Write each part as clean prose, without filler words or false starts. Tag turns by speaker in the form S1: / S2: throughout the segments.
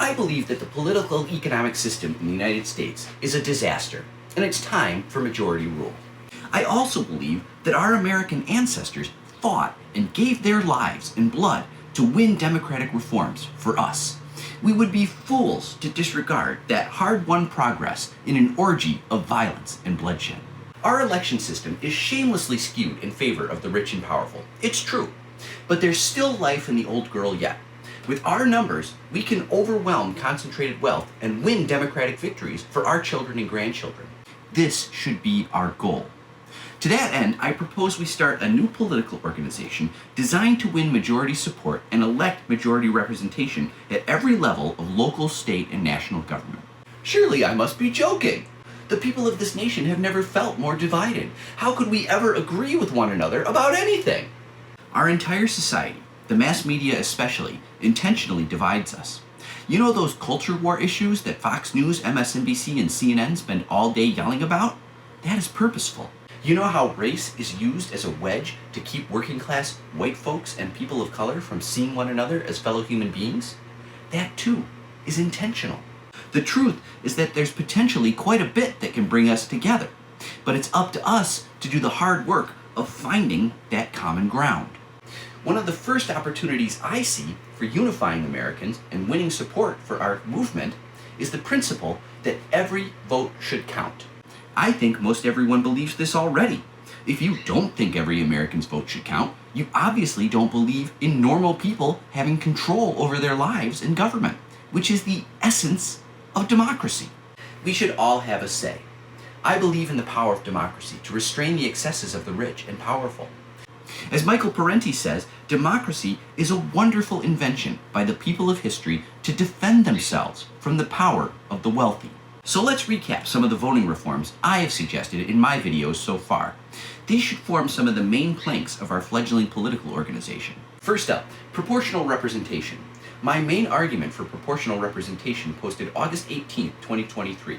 S1: I believe that the political economic system in the United States is a disaster, and it's time for majority rule. I also believe that our American ancestors fought and gave their lives and blood to win democratic reforms for us. We would be fools to disregard that hard-won progress in an orgy of violence and bloodshed. Our election system is shamelessly skewed in favor of the rich and powerful. It's true. But there's still life in the old girl yet. With our numbers, we can overwhelm concentrated wealth and win democratic victories for our children and grandchildren. This should be our goal. To that end, I propose we start a new political organization designed to win majority support and elect majority representation at every level of local, state, and national government. Surely I must be joking. The people of this nation have never felt more divided. How could we ever agree with one another about anything? Our entire society, the mass media especially, intentionally divides us. You know those culture war issues that Fox News, MSNBC, and CNN spend all day yelling about? That is purposeful. You know how race is used as a wedge to keep working class white folks and people of color from seeing one another as fellow human beings? That too is intentional. The truth is that there's potentially quite a bit that can bring us together, but it's up to us to do the hard work of finding that common ground. One of the first opportunities I see for unifying Americans and winning support for our movement is the principle that every vote should count. I think most everyone believes this already. If you don't think every American's vote should count, you obviously don't believe in normal people having control over their lives in government, which is the essence of democracy. We should all have a say. I believe in the power of democracy to restrain the excesses of the rich and powerful. As Michael Parenti says, democracy is a wonderful invention by the people of history to defend themselves from the power of the wealthy. So let's recap some of the voting reforms I have suggested in my videos so far. These should form some of the main planks of our fledgling political organization. First up, proportional representation. My main argument for proportional representation posted August 18, 2023.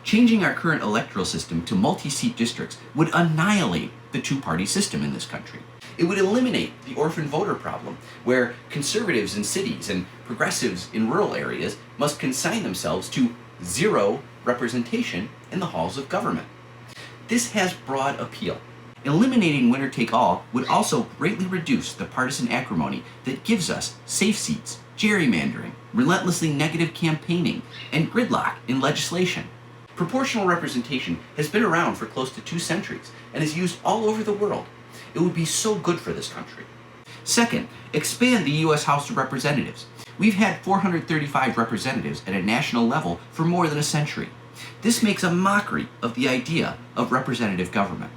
S1: Changing our current electoral system to multi-seat districts would annihilate the two-party system in this country. It would eliminate the orphan voter problem, where conservatives in cities and progressives in rural areas must consign themselves to zero representation in the halls of government. This has broad appeal. Eliminating winner-take-all would also greatly reduce the partisan acrimony that gives us safe seats, gerrymandering, relentlessly negative campaigning, and gridlock in legislation. Proportional representation has been around for close to 2 centuries and is used all over the world. It would be so good for this country. Second, expand the U.S. House of Representatives. We've had 435 representatives at a national level for more than a century. This makes a mockery of the idea of representative government.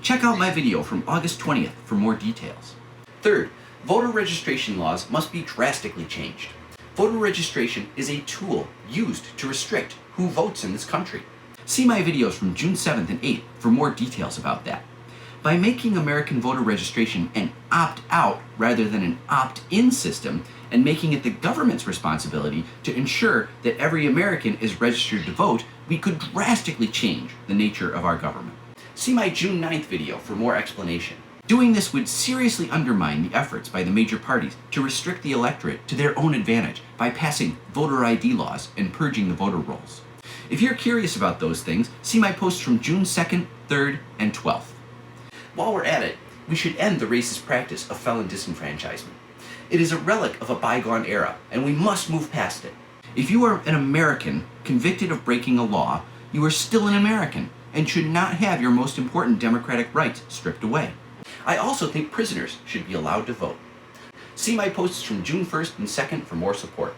S1: Check out my video from August 20th for more details. Third, voter registration laws must be drastically changed. Voter registration is a tool used to restrict who votes in this country. See my videos from June 7th and 8th for more details about that. By making American voter registration an opt-out rather than an opt-in system, and making it the government's responsibility to ensure that every American is registered to vote, we could drastically change the nature of our government. See my June 9th video for more explanation. Doing this would seriously undermine the efforts by the major parties to restrict the electorate to their own advantage by passing voter ID laws and purging the voter rolls. If you're curious about those things, see my posts from June 2nd, 3rd, and 12th. While we're at it, we should end the racist practice of felon disenfranchisement. It is a relic of a bygone era, and we must move past it. If you are an American convicted of breaking a law, you are still an American and should not have your most important democratic rights stripped away. I also think prisoners should be allowed to vote. See my posts from June 1st and 2nd for more support.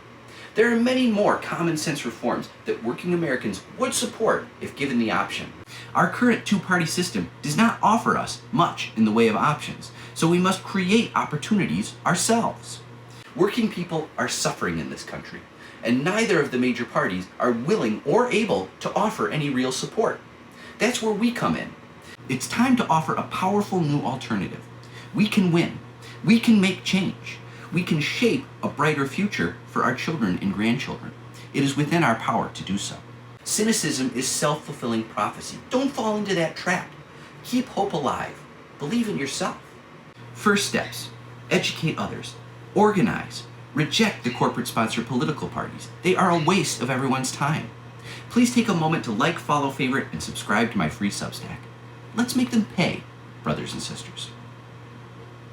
S1: There are many more common sense reforms that working Americans would support if given the option. Our current two-party system does not offer us much in the way of options, so we must create opportunities ourselves. Working people are suffering in this country, and neither of the major parties are willing or able to offer any real support. That's where we come in. It's time to offer a powerful new alternative. We can win. We can make change. We can shape a brighter future for our children and grandchildren. It is within our power to do so. Cynicism is self-fulfilling prophecy. Don't fall into that trap. Keep hope alive. Believe in yourself. First steps: educate others, organize, Reject the corporate-sponsored political parties. They are a waste of everyone's time. Please take a moment to like, follow, favorite, and subscribe to my free Substack. Let's make them pay, brothers and sisters.